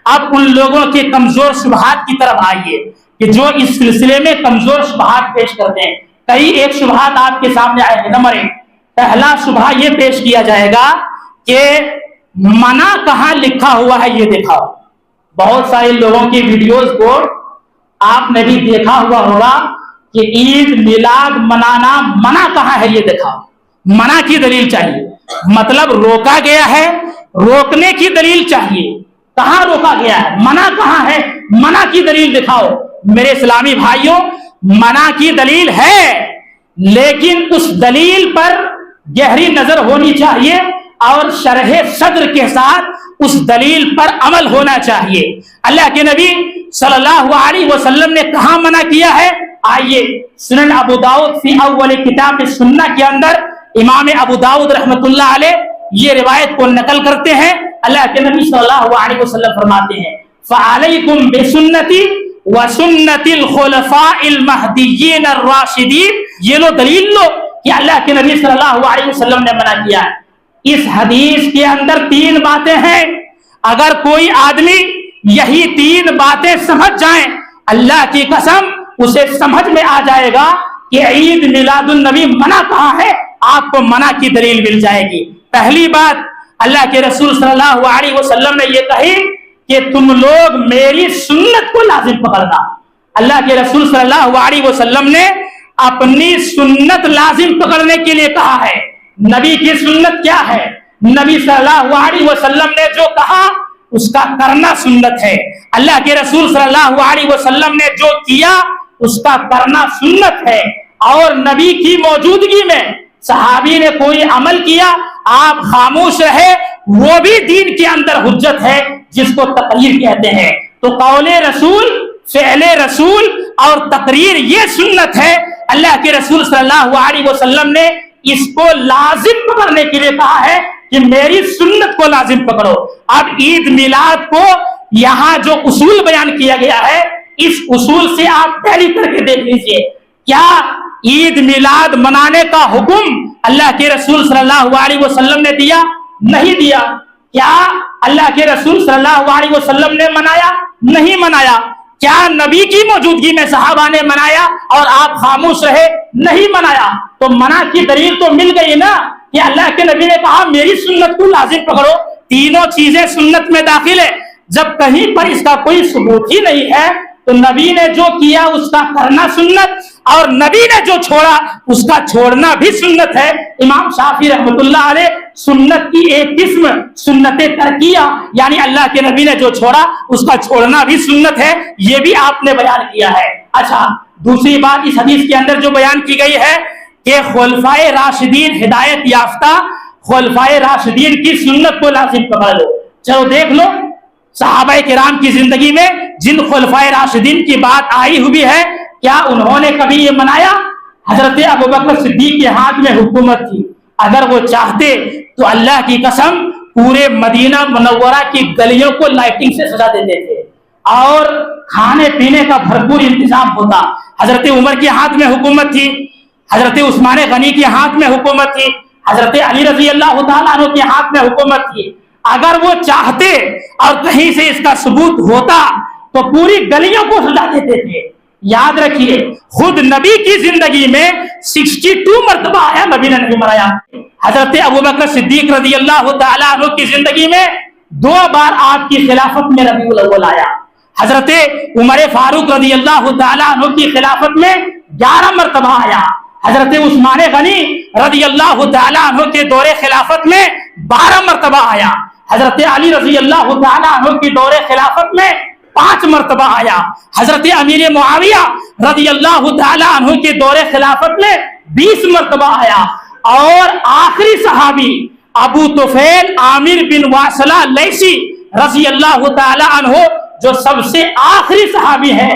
اب ان لوگوں کے کمزور شبہات کی طرف آئیے کہ جو اس سلسلے میں کمزور شبہات پیش کرتے ہیں. کئی ایک شبہات آپ کے سامنے آئے ہیں. نمبر 1 پہلا شبہ یہ پیش کیا جائے گا کہ منع کہاں لکھا ہوا ہے یہ دکھاؤ. بہت سارے لوگوں کی ویڈیوز کو آپ نے بھی دیکھا ہوا ہوگا کہ عید میلاد منانا منع کہاں ہے یہ دکھاؤ. منع کی دلیل چاہیے, مطلب روکا گیا ہے, روکنے کی دلیل چاہیے. کہاں روکا گیا ہے, منع کہاں ہے, منع کی دلیل دکھاؤ. میرے اسلامی بھائیوں, منع کی دلیل ہے لیکن اس دلیل پر گہری نظر ہونی چاہیے اور شرح صدر کے ساتھ اس دلیل پر عمل ہونا چاہیے. اللہ کے نبی صلی اللہ علیہ وسلم نے کہاں منع کیا ہے؟ آئیے سنن ابو داؤد فی اول کتاب سنہ کے اندر امام ابو داؤد رحمۃ اللہ علیہ یہ روایت کو نقل کرتے ہیں. اللہ کے نبی صلی اللہ علیہ وسلم فرماتے ہیں فعلیکم بسنتی وسنت الخلفاء المہدیین الراشدین. یہ لو دلیل لو کہ اللہ کے نبی صلی اللہ علیہ وسلم نے منع کیا ہے. اس حدیث کے اندر 3 باتیں ہیں. اگر کوئی آدمی یہی 3 باتیں سمجھ جائیں, اللہ کی قسم اسے سمجھ میں آ جائے گا کہ عید میلاد النبی منع کہاں ہے. آپ کو منع کی دلیل مل جائے گی. پہلی بات, اللہ کے رسول صلی اللہ علیہ وسلم نے یہ کہی کہ تم لوگ میری سنت کو لازم پکڑنا. اللہ کے رسول صلی اللہ علیہ وسلم نے اپنی سنت لازم پکڑنے کے لیے کہا ہے. نبی کی سنت کیا ہے؟ نبی صلی اللہ علیہ وسلم نے جو کہا اس کا کرنا سنت ہے. اللہ کے رسول صلی اللہ علیہ وسلم نے جو کیا اس کا کرنا سنت ہے. اور نبی کی موجودگی میں صحابی نے کوئی عمل کیا, آپ خاموش رہے, وہ بھی دین کے اندر حجت ہے جس کو تقریر کہتے ہیں. تو قول رسول, فعل رسول اور تقریر یہ سنت ہے. اللہ کے رسول صلی اللہ علیہ وسلم نے اس کو لازم پکڑنے کے لیے کہا ہے کہ میری سنت کو لازم پکڑو. اب عید میلاد کو یہاں جو اصول بیان کیا گیا ہے اس اصول سے آپ ٹیلی کر کے دیکھ لیجئے. کیا عید میلاد منانے کا حکم اللہ کے رسول صلی اللہ علیہ وسلم نے دیا؟ نہیں دیا. کیا اللہ کے رسول صلی اللہ علیہ وسلم نے منایا؟ نہیں منایا. کیا نبی کی موجودگی میں صحابہ نے منایا اور آپ خاموش رہے؟ نہیں منایا. تو منع کی دلیل تو مل گئی نا کہ اللہ کے نبی نے کہا میری سنت کو لازم پکڑو. تینوں چیزیں سنت میں داخل ہے. جب کہیں پر اس کا کوئی ثبوت ہی نہیں ہے تو نبی نے جو کیا اس کا کرنا سنت اور نبی نے جو چھوڑا اس کا چھوڑنا بھی سنت ہے. امام شافعی رحمۃ اللہ علیہ سنت کی ایک قسم سنت ترکیہ یعنی اللہ کے نبی نے جو چھوڑا اس کا چھوڑنا بھی سنت ہے, یہ بھی آپ نے بیان کیا ہے. اچھا, دوسری بات اس حدیث کے اندر جو بیان کی گئی ہے کہ خلفائے راشدین ہدایت یافتہ خلفائے راشدین کی سنت کو لازم پکڑ لو. چلو دیکھ لو صحابہ کرام کی زندگی میں جن خلفائے راشدین کی بات آئی ہوئی ہے کیا انہوں نے کبھی یہ منایا؟ حضرت ابوبکر صدیق کے ہاتھ میں حکومت تھی. اگر وہ چاہتے تو اللہ کی قسم پورے مدینہ منورہ کی گلیوں کو لائٹنگ سے سجا دیتے تھے اور کھانے پینے کا بھرپور انتظام ہوتا. حضرت عمر کے ہاتھ میں حکومت تھی, حضرت عثمان غنی کے ہاتھ میں حکومت تھی, حضرت علی رضی اللہ تعالیٰ عنہ کے ہاتھ میں حکومت تھی. اگر وہ چاہتے اور کہیں سے اس کا ثبوت ہوتا تو پوری گلیوں کو سجا دیتے تھے. یاد رکھیے خود نبی کی زندگی میں 62 مرتبہ آیا نبی نے نہیں منایا. حضرت ابوبکر صدیق رضی اللہ تعالیٰ عنہ کی زندگی میں 2 بار آپ کی خلافت میں ربیع الاول آیا. حضرت عمر فاروق رضی اللہ تعالیٰ عنہ کی خلافت میں 11 مرتبہ آیا. حضرت عثمان غنی رضی اللہ تعالیٰ عنہ کے دور خلافت میں 12 مرتبہ آیا. حضرت علی رضی اللہ تعالیٰ عنہ کی دور خلافت میں 5 مرتبہ آیا. حضرت امیر معاویہ رضی اللہ تعالیٰ عنہ کے دور خلافت میں 20 مرتبہ آیا. اور آخری صحابی ابو طفیل عامر بن واصلہ لیثی رضی اللہ تعالیٰ عنہ جو سب سے آخری صحابی ہے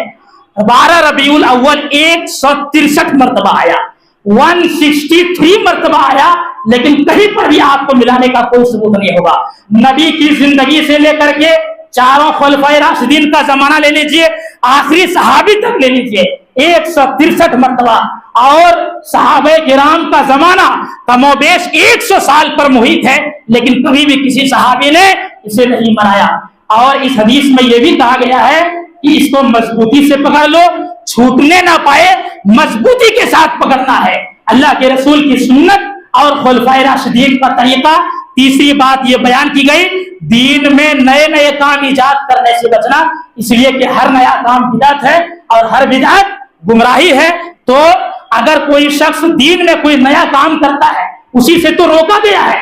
12 ربیع الاول 163 مرتبہ آیا, 163 مرتبہ آیا. لیکن کہیں پر بھی آپ کو ملانے کا کوئی ثبوت نہیں ہوگا. نبی کی زندگی سے لے کر کے چاروں خلفائے راشدین کا زمانہ لے لیجئے, آخری صحابی تک لے لیجئے, 163 مرتبہ. اور صحابہ کرام کا زمانہ کم و بیش 100 سال پر محیط ہے لیکن کبھی بھی کسی صحابی نے اسے نہیں منایا. اور اس حدیث میں یہ بھی کہا گیا ہے کہ اس کو مضبوطی سے پکڑ لو, چھوٹنے نہ پائے, مضبوطی کے ساتھ پکڑنا ہے اللہ کے رسول کی سنت اور خلفائے راشدین کا طریقہ. تیسری بات یہ بیان کی گئی, دین میں نئے نئے کام ایجاد کرنے سے بچنا, اس لیے کہ ہر نیا کام بدعت ہے اور ہر بدعت گمراہی ہے. تو اگر کوئی شخص دین میں کوئی نیا کام کرتا ہے, اسی سے تو روکا گیا ہے.